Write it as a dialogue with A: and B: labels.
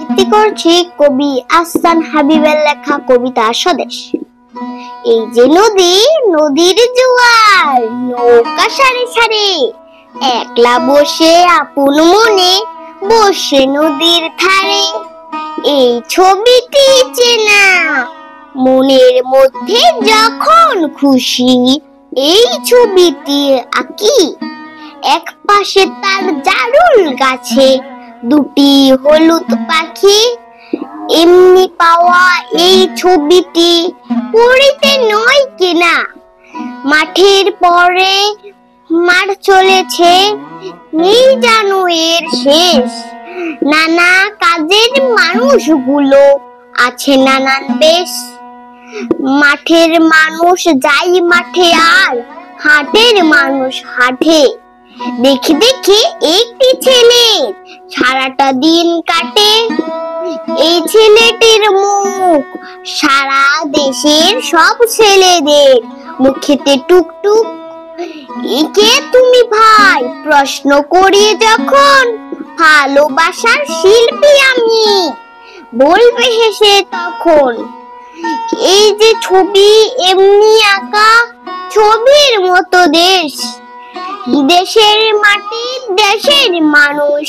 A: আবৃত্তি করছি কবি আহসান হাবীবের লেখা কবিতা স্বদেশ। এই যে নদী, নদীর জোয়ার, নৌকা সারি সারি, একলা বসে আপন মনে বসে নদীর ধারে। এই ছবিটি চেনা, মনের মধ্যে যখন খুশি এই ছবিটি আঁকি। এক পাশে তার জারুল গাছে দুটি হলুদ পাখি। এমনি পাওয়া এই ছবিটি পড়িতে নয় কিনা। মাঠের পরে মাঠ চলেছে, নেই জানো এর শেষ। নানা কাজের মানুষগুলো আছে নানান বেশ। মাঠের মানুষ যাই মাঠে, আর হাটের মানুষ হাটে। দেখে দেখে একটি ছেলে সারাটা দিন কাটে। এই ছেলেটির মুখ সারা দেশের সব ছেলেদের মুখেতে টুকটুক। একে তুমি ভাই প্রশ্ন করি যখন, ভালোবাসার শিল্পী আমি, বলবে হেসে তখন। এই যে ছবি এমনি আঁকা, ছবির মতো দেশ। দেশের মাটি, দেশের মানুষ।